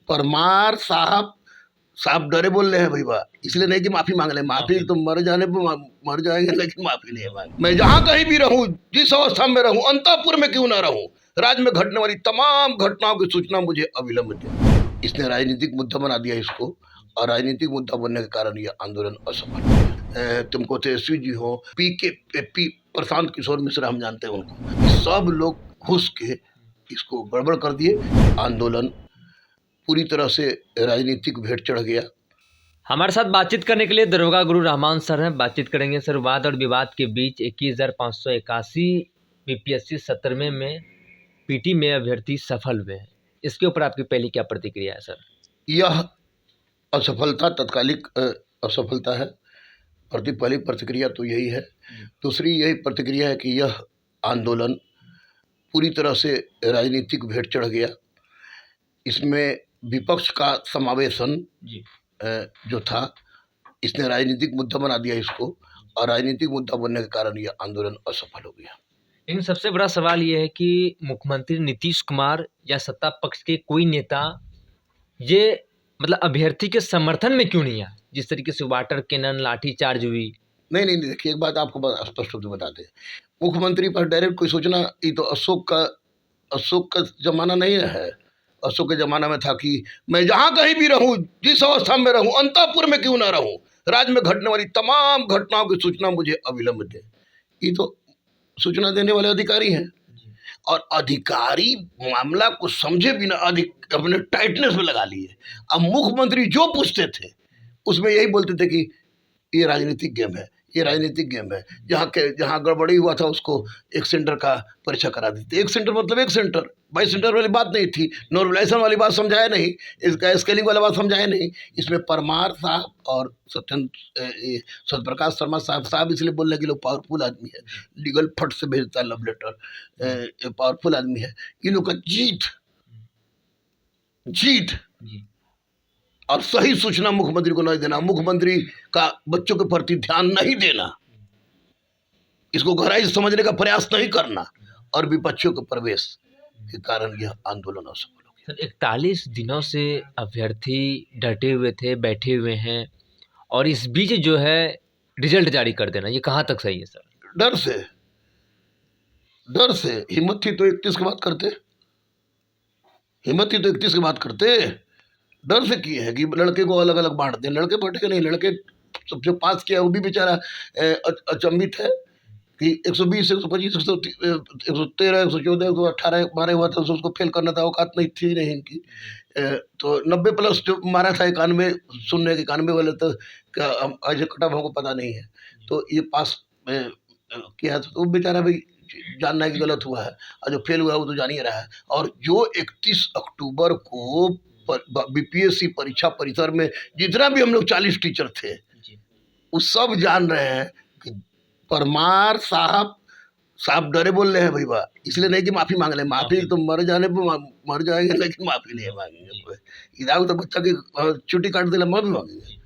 परमार साहब साहब डरे बोल रहे हैं भैया, इसलिए नहीं कि माफी मांग ले, माफी तो मर जाने पे मर जाएंगे, लेकिन माफी नहीं मांगे। मैं जहां कहीं भी रहूं, जिस अवस्था में रहूं, अंतःपुर में क्यों ना रहूं, राज्य में घटने वाली तमाम घटनाओं की सूचना मुझे अविलंब दे। इसने राजनीतिक मुद्दा बना दिया इसको, और राजनीतिक मुद्दा बनने के कारण यह आंदोलन असफल हो गया। तुमको तेजस्वी जी हो, पी प्रशांत किशोर मिश्रा, हम जानते हैं उनको, सब लोग घुस के इसको गड़बड़ कर दिए। आंदोलन पूरी तरह से राजनीतिक भेंट चढ़ गया। हमारे साथ बातचीत करने के लिए दरोगा गुरु रहमान सर हैं। बातचीत करेंगे सर। वाद और विवाद के बीच 21,581 बीपीएससी 17वें में पीटी में अभ्यर्थी सफल हुए हैं। इसके ऊपर आपकी पहली क्या प्रतिक्रिया है सर? यह असफलता तात्कालिक असफलता है। पहली प्रतिक्रिया तो यही है। दूसरी यही प्रतिक्रिया है कि यह आंदोलन पूरी तरह से राजनीतिक भेंट चढ़ गया। इसमें विपक्ष का समावेशन जो था, इसने राजनीतिक मुद्दा बना दिया इसको, और राजनीतिक मुद्दा बनने के कारण यह आंदोलन असफल हो गया। लेकिन सबसे बड़ा सवाल यह है कि मुख्यमंत्री नीतीश कुमार या सत्ता पक्ष के कोई नेता ये मतलब अभ्यर्थी के समर्थन में क्यों नहीं आया? जिस तरीके से वाटर कैनन लाठीचार्ज हुई। नहीं, देखिए, एक बात आपको स्पष्ट रूप से बता दें, मुख्यमंत्री पर डायरेक्ट कोई सूचना, ये तो अशोक का जमाना नहीं है। अशोक के ज़माना में था कि मैं जहाँ कहीं भी रहूँ, जिस अवस्था में रहूँ, अंतःपुर में क्यों ना रहूँ, राज्य में घटने वाली तमाम घटनाओं की सूचना मुझे अविलंब दे। ये तो सूचना देने वाले अधिकारी हैं, और अधिकारी मामला को समझे बिना अपने टाइटनेस में लगा लिए। अब मुख्यमंत्री जो पूछते थे उसमें यही बोलते थे कि ये राजनीतिक गेम है, ये राजनीतिक गेम है। जहाँ गड़बड़ी हुआ था उसको एक सेंटर का परीक्षा करा दी थी। एक सेंटर मतलब एक सेंटर, 22 सेंटर वाली बात नहीं थी। नॉर्मलाइजेशन वाली बात समझाया नहीं, इसका स्केलिंग वाला बात समझाया नहीं। इसमें परमार साहब और सत्यप्रकाश शर्मा साहब इसलिए बोल रहे कि लोग पावरफुल आदमी है, लीगल फट से भेजता है लव लेटर, पावरफुल आदमी है। ये लोग का जीत और सही सूचना मुख्यमंत्री को नहीं देना, मुख्यमंत्री का बच्चों के प्रति ध्यान नहीं देना, इसको गहराई से समझने का प्रयास नहीं करना, और विपक्षियों के प्रवेश के कारण यह आंदोलन असफल हो गया। 41 दिनों से अभ्यर्थी डटे हुए थे, बैठे हुए हैं, और इस बीच जो है रिजल्ट जारी कर देना, ये कहाँ तक सही है सर? डर से हिम्मत थी तो 31 की बात करते, डर से किए हैं कि लड़के को अलग अलग बांट दें। लड़के बैठे नहीं, लड़के सबसे पास किया वो भी बेचारा अचंभित है कि 120, 125, 113, 114, 118 मारे हुआ था, उसको फेल करना था, औकात नहीं थी नहीं इनकी। तो 90 प्लस जो मारा था, 91 सुनने के 91 वाले तो क्या आज कटा हमको पता नहीं है। तो ये पास किया तो वो बेचारा भाई जानना है कि गलत हुआ है, और जो फेल हुआ वो तो जान ही रहा है। और जो 31 अक्टूबर को बीपीएससी परीक्षा परिसर में जितना भी हम लोग 40 टीचर थे, वो सब जान रहे हैं कि परमार साहब डरे बोल रहे हैं भैया, इसलिए नहीं कि माफी मांग ले, माफी तो मर जाने पे मर जाएंगे, लेकिन माफी नहीं मांगेंगे। इधर तो बच्चा की छुट्टी काट देला माफी मांगेंगे।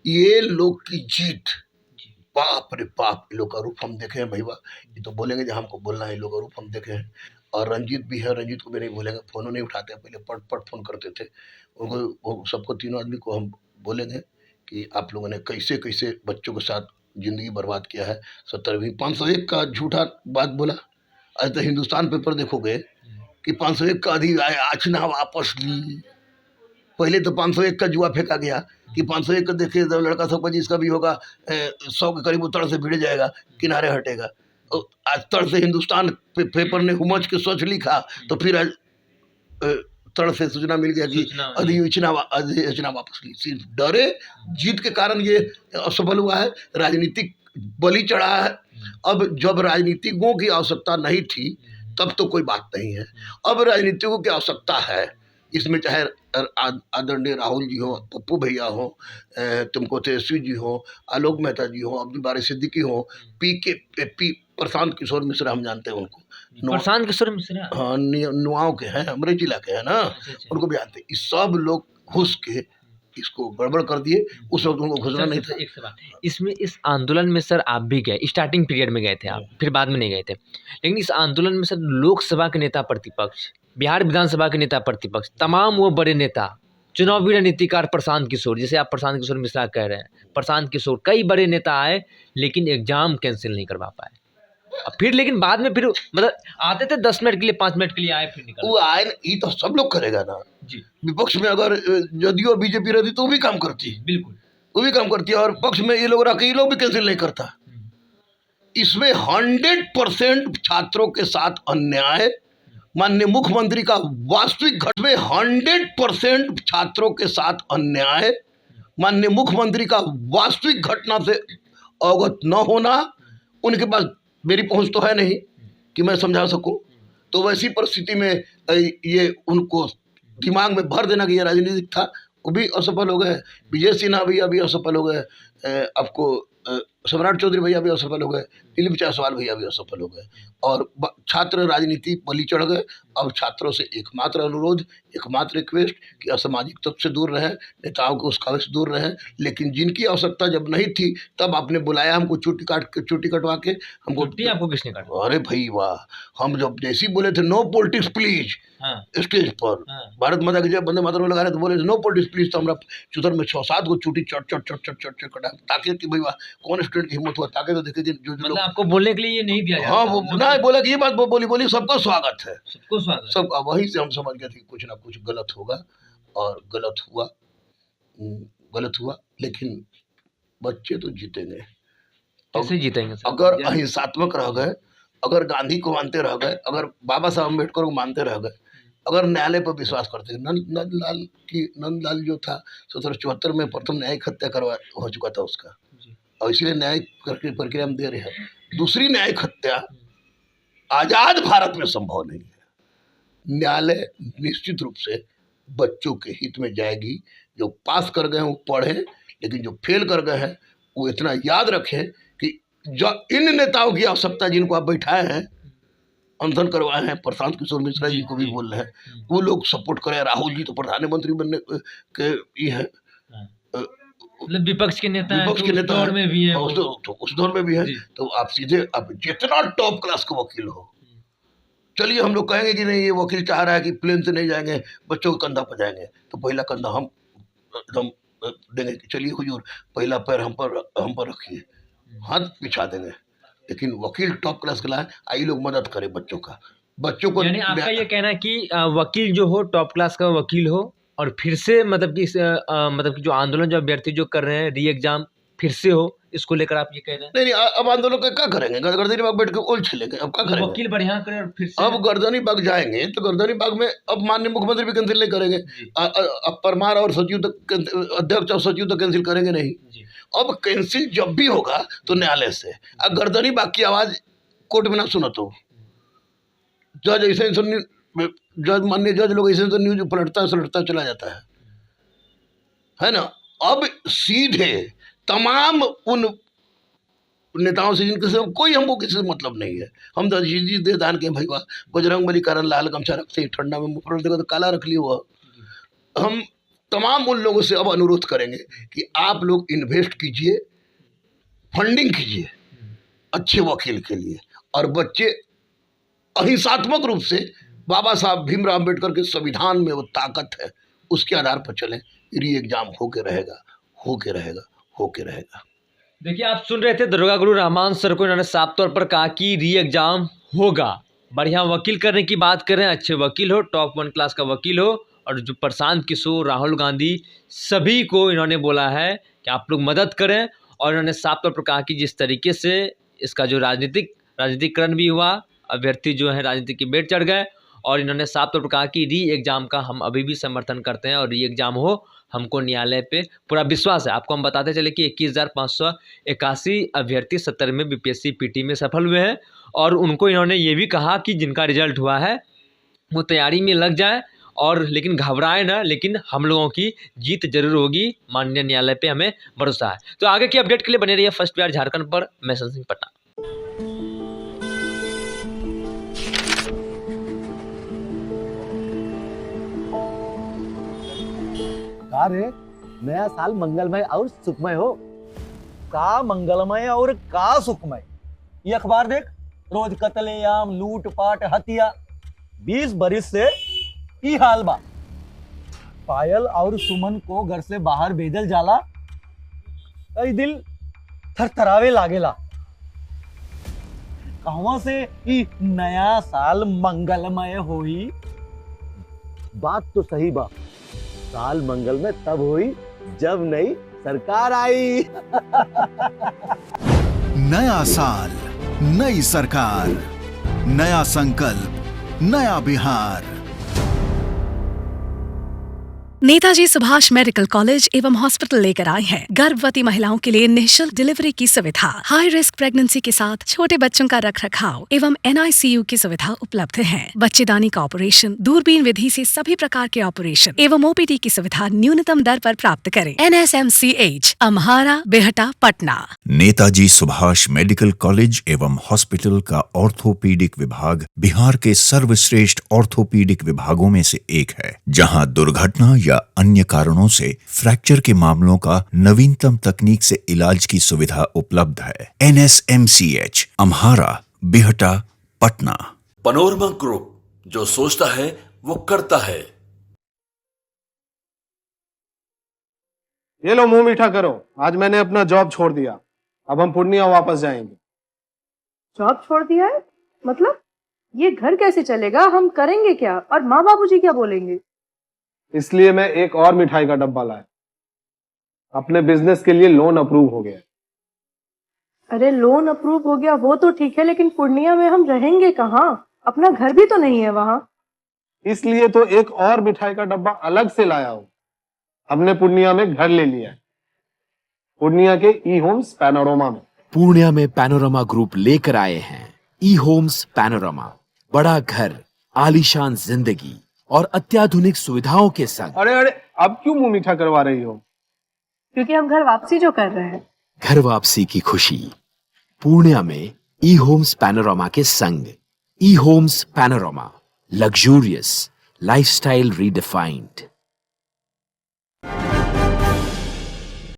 ये लोग की जीत, बाप रे बाप, इन लोग का रूप हम देखे हैं भैया। ये तो बोलेंगे जो हमको बोलना है, इन लोग का रूप हम देखे हैं। और रंजीत भी है, रंजीत को भी नहीं भूलेंगे, फ़ोन नहीं उठाते, पहले पट फोन करते थे उनको, सबको तीनों आदमी को हम बोलेंगे कि आप लोगों ने कैसे कैसे बच्चों के साथ ज़िंदगी बर्बाद किया है। 17वीं 501 का झूठा बात बोला। आज तो हिंदुस्तान पेपर देखोगे कि 501 का याचना वापस ली। पहले तो 501 का जुआ फेंका गया कि 501 का देखिए लड़का सबका जिसका भी होगा 100 के करीब तड़ से भिड़ जाएगा, किनारे हटेगा। आज तड़ से हिंदुस्तान पेपर ने हुमच के स्वच्छ लिखा, तो फिर आज तड़ से सूचना मिल गया कि अधिसूचना वापस ली। सिर्फ डरे जीत के कारण ये असफल हुआ है, राजनीतिक बलि चढ़ा है। अब जब राजनीतिकों की आवश्यकता नहीं थी तब तो कोई बात नहीं है, अब राजनीतिकों की आवश्यकता है। इसमें चाहे आदरणीय राहुल जी हो, पप्पू भैया हो, तुमको तेजस्वी जी हो, आलोक मेहता जी हो, अब्दुल बारी सिद्दीकी हो, पी प्रशांत किशोर मिश्रा, हम जानते हैं उनको, प्रशांत किशोर मिश्रा, हाँ, नुआओं के हैं, हमारे जिला के हैं ना, उनको भी जानते हैं। इस सब लोग घुस के इसको गड़बड़ कर दिए। उस वक्त उनको घुसना नहीं था। एक सवाल इसमें, इस आंदोलन में सर आप भी गए, स्टार्टिंग पीरियड में गए थे आप, फिर बाद में नहीं गए थे, लेकिन इस आंदोलन में सर लोकसभा के नेता प्रतिपक्ष बिहार विधानसभा के नेता प्रतिपक्ष, तमाम वो बड़े नेता, चुनावी रणनीतिकार प्रशांत किशोर, जिसे आप प्रशांत किशोर मिश्रा कह रहे हैं, प्रशांत किशोर, कई बड़े नेता आए लेकिन एग्जाम कैंसिल नहीं करवा पाए। फिर लेकिन बाद में फिर मतलब आते थे 10 मिनट के लिए, 5 मिनट के लिए आए, फिर निकल। वो आए ये तो सब लोग करेगा ना जी, विपक्ष में अगर जदयू और बीजेपी रहती तो वो भी काम करती है, बिल्कुल वो भी काम करती है, और पक्ष में ये लोग रह के ये लोग भी कैंसिल नहीं करता। इसमें 100% छात्रों के साथ अन्याय, माननीय मुख्यमंत्री का वास्तविक घट में 100% छात्रों के साथ अन्याय, माननीय मुख्यमंत्री का वास्तविक घटना से अवगत न होना, उनके पास मेरी पहुंच तो है नहीं कि मैं समझा सकूं, तो वैसी परिस्थिति में ये उनको दिमाग में भर देना कि ये राजनीतिक था, वो भी असफल हो गए। विजय सिन्हा भैया भी असफल हो गए, आपको सम्राट चौधरी भैया भी असफल हो गए, दिलीप जायसवाल भैया भी असफल हो गए, और छात्र राजनीति बलि चढ़ गए। अब छात्रों से एकमात्र अनुरोध, एकमात्र रिक्वेस्ट कि असामाजिक तत्व से दूर रहें, नेताओं के उसकावे से दूर रहें। लेकिन जिनकी आवश्यकता जब नहीं थी तब आपने बुलाया हमको, चुट्टी कटवा के हमको। आपको किसने काटा? अरे भाई वाह, हम जब जैसे बोले थे नो पॉलिटिक्स प्लीज स्टेज पर, भारत माता की जय वंदे मातरम लगा रहे तो बोले नो पॉलिटिक्स प्लीज, तो हमारा चुतर में 6-7 को चुटी चट चट चट चट चट कटा, ताकि कि भाई वाह कौन स्टूडेंट की हिम्मत हुआ, ताकि तो देखे कि जो मतलब आपको बोलने के लिए ये नहीं दिया हाँ वो ना बोला कि ये बात बोली सबका स्वागत है, सबको स्वागत, सब। वहीं से हम समझ गए थे कुछ ना कुछ गलत होगा, और गलत हुआ। लेकिन बच्चे तो जीतेंगे। कैसे जीतेंगे सर? अगर अहिंसात्मक रह गए, अगर गांधी को मानते रह गए, अगर बाबा साहब अम्बेडकर को मानते रह गए, अगर न्यायालय पर विश्वास करते हैं। नंदलाल जो था 1774 में प्रथम न्यायिक हत्या हो चुका था उसका, और इसलिए न्यायिक प्रक्रिया हम दे रहे हैं। दूसरी न्यायिक हत्या आजाद भारत में संभव नहीं है। न्यायालय निश्चित रूप से बच्चों के हित में जाएगी। जो पास कर गए हैं वो पढ़ें, लेकिन जो फेल कर गए हैं वो इतना याद रखें कि जो इन नेताओं की आवश्यकता, जिनको आप बैठाए हैं, अनशन करवाए हैं, प्रशांत किशोर मिश्रा जी को भी बोल रहे हैं, वो लोग सपोर्ट करें। राहुल जी तो प्रधानमंत्री बनने के ये है, मतलब विपक्ष के नेता दौर में भी है, उस दौर में भी है। तो आप सीधे, आप जितना टॉप क्लास का वकील हो, चलिए हम लोग कहेंगे कि नहीं ये वकील चाह रहा है कि प्लेन से नहीं जाएंगे, बच्चों के कंधा पर जाएंगे, तो पहला कंधा हम देंगे कि चलिए हुजूर पहला पैर हम पर रखिए, हाथ बिछा देंगे। लेकिन वकील टॉप क्लास का लाए, आई लोग मदद करें बच्चों को। यानी आपका ये कहना है कि वकील जो हो टॉप क्लास का वकील हो, और फिर से मतलब कि जो आंदोलन जो अभ्यर्थी जो कर रहे हैं री एग्जाम फिर से हो, इसको लेकर आप ये कह रहे हैं? नहीं, अब आंदोलन का क्या करेंगे? गर्दनी बाग बैठ के ओल छिलेंगे, अब क्या करेंगे? वकील बढ़िया करें और फिर से अब गर्दनी बाग जाएंगे तो गर्दनी बाग में अब माननीय मुख्यमंत्री भी कैंसिल नहीं करेंगे, अब परमार और सचिव तक, अध्यक्ष और सचिव तो कैंसिल करेंगे नहीं। अब कैंसिल जब भी होगा तो न्यायालय से। अब गर्दनी बाग की आवाज कोर्ट में ना सुना तो जज ऐसे जज, माननीय जज लोग ऐसे तो न्यूज पलटता चला जाता है ना। अब सीधे तमाम उन नेताओं से जिनके से कोई हमको किसी से मतलब नहीं है, हम तो जी दे दान के भाई वाह, बजरंग बली कारण लाल गमछा रखते हैं, ठंडा में मुफ्त देखो तो काला रख लिया हुआ। हम तमाम उन लोगों से अब अनुरोध करेंगे कि आप लोग इन्वेस्ट कीजिए, फंडिंग कीजिए अच्छे वकील के लिए, और बच्चे अहिंसात्मक रूप से बाबा साहब भीमराव अम्बेडकर के संविधान में वो ताकत है, उसके आधार पर चलें। री एग्जाम होके रहेगा। देखिए, आप सुन रहे थे दरोगा गुरु रहमान सर को, इन्होंने साफ तौर पर कहा कि री एग्जाम होगा। बढ़िया वकील करने की बात करें, अच्छे वकील हो, टॉप 1 क्लास का वकील हो, और जो प्रशांत किशोर, राहुल गांधी, सभी को इन्होंने बोला है कि आप लोग मदद करें। और इन्होंने साफ तौर पर कहा कि जिस तरीके से इसका जो राजनीतिकरण भी हुआ, अभ्यर्थी जो है राजनीति की बेट चढ़ गए, और इन्होंने साफ तौर पर कहा कि री एग्जाम का हम अभी भी समर्थन करते हैं, और री एग्जाम हो, हमको न्यायालय पे पूरा विश्वास है। आपको हम बताते चले कि 21,581 अभ्यर्थी 70 में बीपीएससी पीटी में सफल हुए हैं, और उनको इन्होंने ये भी कहा कि जिनका रिजल्ट हुआ है वो तैयारी में लग जाए, और लेकिन घबराए ना, लेकिन हम लोगों की जीत जरूर होगी, माननीय न्यायालय पे हमें भरोसा है। तो आगे की अपडेट के लिए बने रहिए फर्स्ट बिहार झारखंड पर। मैं सिंह पटना। अरे नया साल मंगलमय और सुखमय हो। का मंगलमय और का सुखमय? ये अखबार देख, रोज कत्लेआम, लूट पाट, हत्या। 20 बरिस से ई हाल बा। पायल और सुमन को घर से बाहर भेजल जाला, कई दिल थरथरावे लागेला। कहवा से ई नया साल मंगलमय होई। बात तो सही बा, साल मंगल में तब हुई जब नई सरकार आई। नया साल, नई सरकार, नया संकल्प, नया बिहार। नेताजी सुभाष मेडिकल कॉलेज एवं हॉस्पिटल लेकर आए हैं गर्भवती महिलाओं के लिए निःशुल्क डिलीवरी की सुविधा। हाई रिस्क प्रेगनेंसी के साथ छोटे बच्चों का रखरखाव एवं NICU की सुविधा उपलब्ध है। बच्चेदानी का ऑपरेशन, दूरबीन विधि से सभी प्रकार के ऑपरेशन एवं OPD की सुविधा न्यूनतम दर पर प्राप्त करें। NSMCH, अम्हारा, बेहटा, पटना। नेताजी सुभाष मेडिकल कॉलेज एवं हॉस्पिटल का ऑर्थोपीडिक विभाग बिहार के सर्वश्रेष्ठ ऑर्थोपीडिक विभागों में से एक है, जहां दुर्घटना या अन्य कारणों से फ्रैक्चर के मामलों का नवीनतम तकनीक से इलाज की सुविधा उपलब्ध है। NSMCH, अम्हारा, बेहटा, पटना। पनोरमा ग्रुप, जो सोचता है वो करता है। ये लो मुंह मीठा करो, आज मैंने अपना जॉब छोड़ दिया, अब हम पूर्णिया वापस जाएंगे। जॉब छोड़ दिया है? मतलब ये घर कैसे चलेगा? हम करेंगे क्या? और माँ बाबूजी क्या बोलेंगे? इसलिए मैं एक और मिठाई का डब्बा लाया। अपने बिजनेस के लिए लोन अप्रूव हो गया। अरे लोन अप्रूव हो गया वो तो ठीक है, लेकिन पूर्णिया में हम रहेंगे कहाँ? अपना घर भी तो नहीं है वहाँ। इसलिए तो एक और मिठाई का डब्बा अलग से लाया हूँ। हमने पूर्णिया में घर ले लिया है, पूर्णिया के ई होम्स पैनोरमा में। पूर्णिया में पैनोरमा ग्रुप लेकर आए हैं ई होम्स पैनोरमा। बड़ा घर, आलीशान जिंदगी और अत्याधुनिक सुविधाओं के संग। अरे अरे, अब क्यों मुंह मीठा करवा रही हो? क्योंकि हम घर वापसी जो कर रहे हैं। घर वापसी की खुशी पूर्णिया में ई होम्स पैनोरमा के संग। E homes panorama, luxurious lifestyle redefined.